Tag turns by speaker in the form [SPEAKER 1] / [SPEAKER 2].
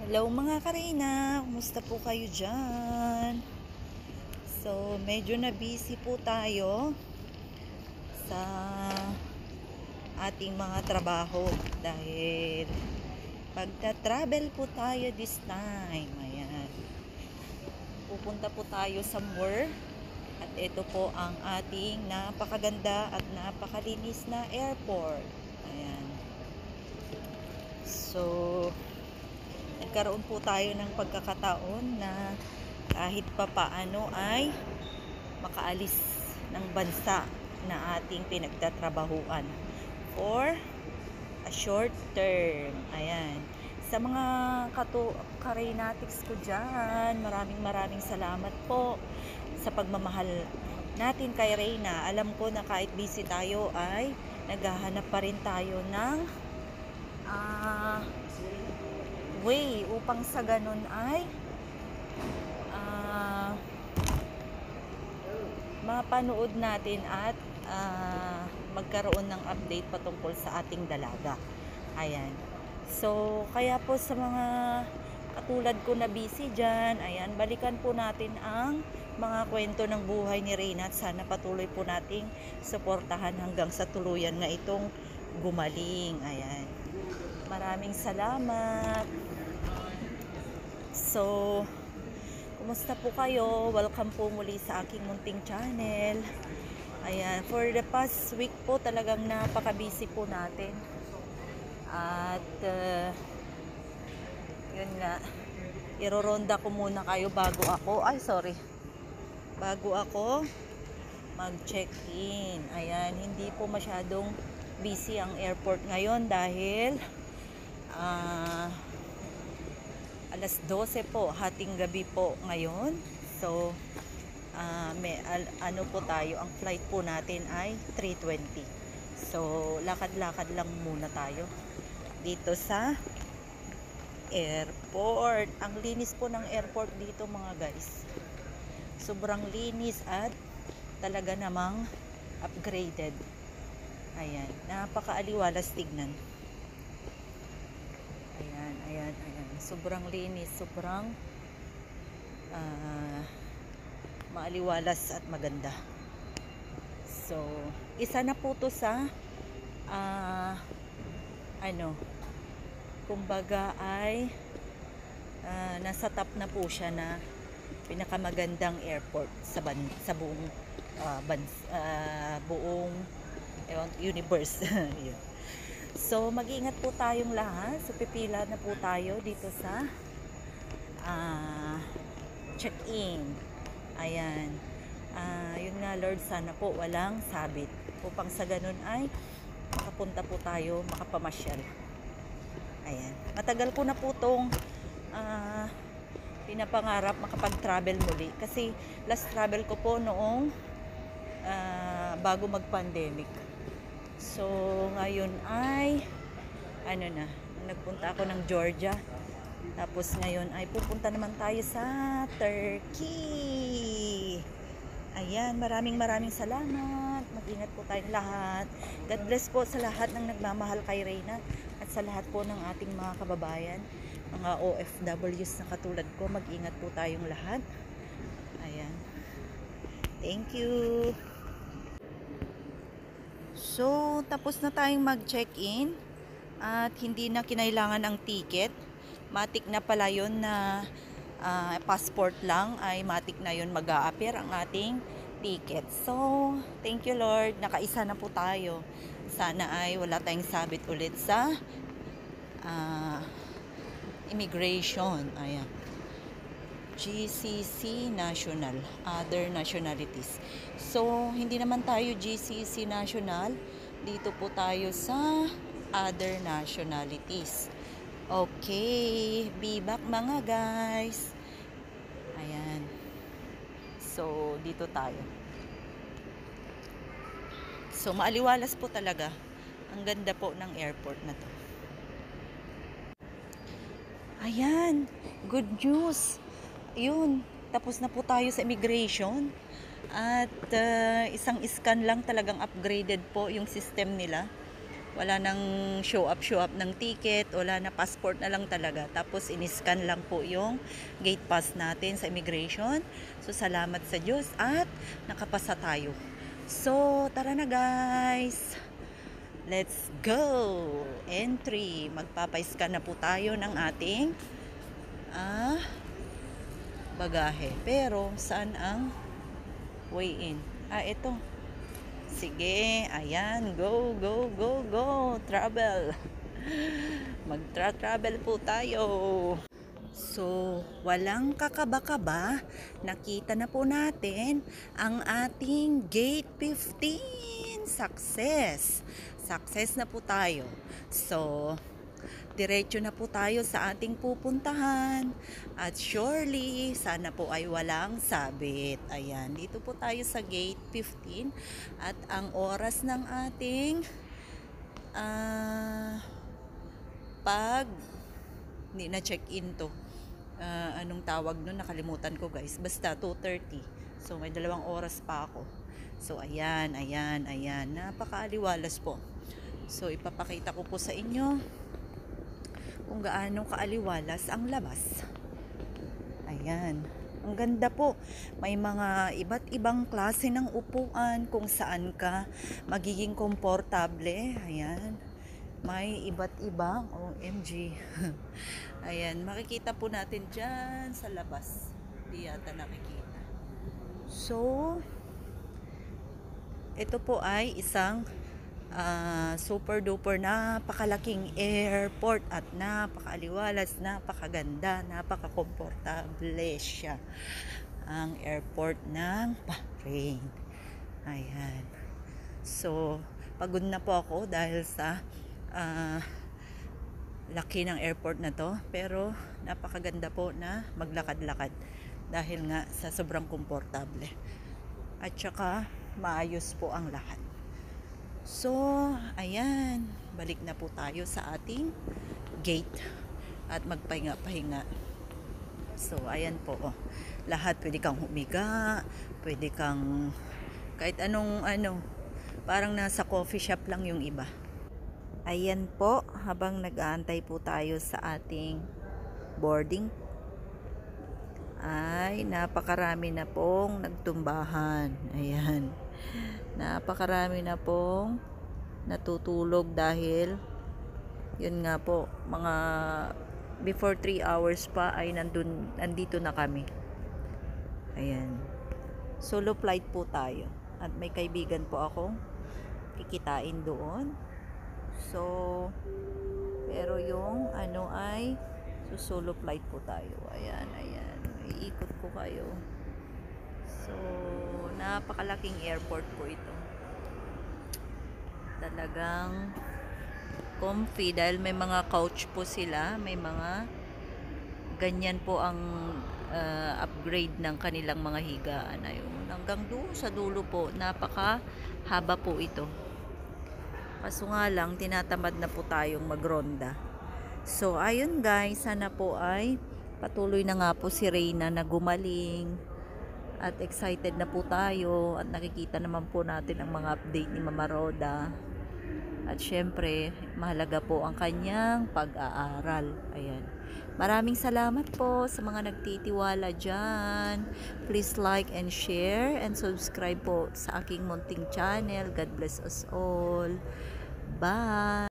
[SPEAKER 1] Hello mga karina, kumusta po kayo dyan? So, medyo na busy po tayo sa ating mga trabaho dahil magta-travel po tayo this time. Ayan. Pupunta po tayo somewhere at ito po ang ating napakaganda at napakalinis na airport. Ayan. So, nagkaroon po tayo ng pagkakataon na kahit papaano ay makaalis ng bansa na ating pinagtatrabahuan for a short term. Ayan. Sa mga karinatics ko dyan, maraming salamat po sa pagmamahal natin kay Reyna. Alam ko na kahit busy tayo ay naghahanap pa rin tayo ng way upang sa ganun ay mapanood natin at magkaroon ng update patungkol sa ating dalaga. Ayan. So, kaya po sa mga katulad ko na busy dyan, ayan, balikan po natin ang mga kwento ng buhay ni Reyna at sana patuloy po nating suportahan hanggang sa tuluyan na itong gumaling. Ayan. Maraming salamat. So, kumusta po kayo? Welcome po muli sa aking munting channel. Ayan, for the past week po talagang napaka-busy po natin. At yun nga, iroronda ko muna kayo bago ako mag-check-in. Ayan, hindi po masyadong busy ang airport ngayon dahil alas 12 po, hating gabi po ngayon. So, ano po tayo, ang flight po natin ay 3:20. So, lakad-lakad lang muna tayo dito sa airport. Ang linis po ng airport dito mga guys. Sobrang linis at talaga namang upgraded. Ayan, napakaaliwalas tignan. Ayan. Sobrang linis, sobrang maaliwalas at maganda. So, isa na po to sa kumbaga ay nasa top na po siya na pinakamagandang airport sa buong buong universe. So, mag-iingat po tayong lahat. So, pipila na po tayo dito sa check-in. Ayan. Yun nga Lord, sana po walang sabit. Upang sa ganun ay makapunta po tayo, makapamasyal. Ayan. Matagal ko na po itong pinapangarap makapag-travel muli. Kasi last travel ko po noong bago mag-pandemic. So, ngayon ay nagpunta ako ng Georgia. Tapos ngayon ay pupunta naman tayo sa Turkey. Ayan, maraming salamat. Mag-ingat po tayong lahat. God bless po sa lahat ng nagmamahal kay Reyna at sa lahat po ng ating mga kababayan, mga OFWs na katulad ko. Mag-ingat po tayong lahat. Ayan. Thank you. So, tapos na tayong mag-check-in at hindi na kinailangan ang ticket. Matik na pala yun na passport lang ay matik na yun mag-a-appear ang ating ticket. So, thank you Lord. Nakaisa na po tayo. Sana ay wala tayong sabit ulit sa immigration. Ayan. GCC National, other nationalities. So, hindi naman tayo GCC National. Dito po tayo sa other nationalities. Okay, be back mga guys. Ayan. So, dito tayo. So, maaliwalas po talaga. Ang ganda po ng airport na to. Ayan, good news. Yun, tapos na po tayo sa immigration. At isang scan lang talagang upgraded po yung system nila. Wala nang show up ng ticket, wala na, passport na lang talaga. Tapos in-scan lang po yung gate pass natin sa immigration. So salamat sa Diyos at nakapasa tayo. So tara na guys. Let's go! Entry. Magpapa-scan na po tayo ng ating bagahe. Pero saan ang way in? Ito. Sige, ayan, go, go, go, go, travel. Magtra-travel po tayo. So, walang kakaba-kaba, nakita na po natin ang ating gate 15. Success! Success na po tayo. So, diretso na po tayo sa ating pupuntahan. At surely, sana po ay walang sabit. Ayan, dito po tayo sa gate 15. At ang oras ng ating hindi na check-in to. Anong tawag nun? Nakalimutan ko guys. Basta 2:30. So, may 2 oras pa ako. So, ayan, ayan, ayan. Napakaaliwalas po. So, ipapakita ko po sa inyo kung gaano kaaliwalas ang labas. Ayan. Ang ganda po. May mga iba't ibang klase ng upuan kung saan ka magiging komportable. Ayan. May iba't ibang OMG. Ayan. Makikita po natin dyan sa labas. Di yata nakikita. So, ito po ay isang super duper napakalaking airport at napakaaliwalas, napakaganda, napakakomportable siya ang airport ng Bahrain. Ayan. So, pagod na po ako dahil sa laki ng airport na to, pero napakaganda po na maglakad-lakad dahil nga sa sobrang komportable at saka maayos po ang lahat. So, ayan, balik na po tayo sa ating gate at magpahinga-pahinga. So, ayan po, lahat pwede kang humiga, pwede kang kahit anong parang nasa coffee shop lang yung iba. Ayan po, habang nag-aantay po tayo sa ating boarding, ay napakarami na pong nagtumbahan. Ayan. Napakarami na pong natutulog dahil yun nga po, mga before 3 hours pa ay nandito na kami. Ayan. Solo flight po tayo at may kaibigan po akong kikitain doon. So, pero yung ay solo flight po tayo. Ayan, ayan. Iikot ko kayo. So, napakalaking airport po ito. Talagang comfy dahil may mga couch po sila. May mga ganyan po ang upgrade ng kanilang mga higaan. Ayun, hanggang doon sa dulo po. Napakahaba po ito. Kaso nga lang, tinatamad na po tayong magronda. So, ayun guys. Sana po ay patuloy na nga po si Reyna na gumaling. At excited na po tayo at nakikita naman po natin ang mga update ni Mama Roda. At syempre, mahalaga po ang kanyang pag-aaral. Ayan. Maraming salamat po sa mga nagtitiwala dyan. Please like and share and subscribe po sa aking munting channel. God bless us all. Bye!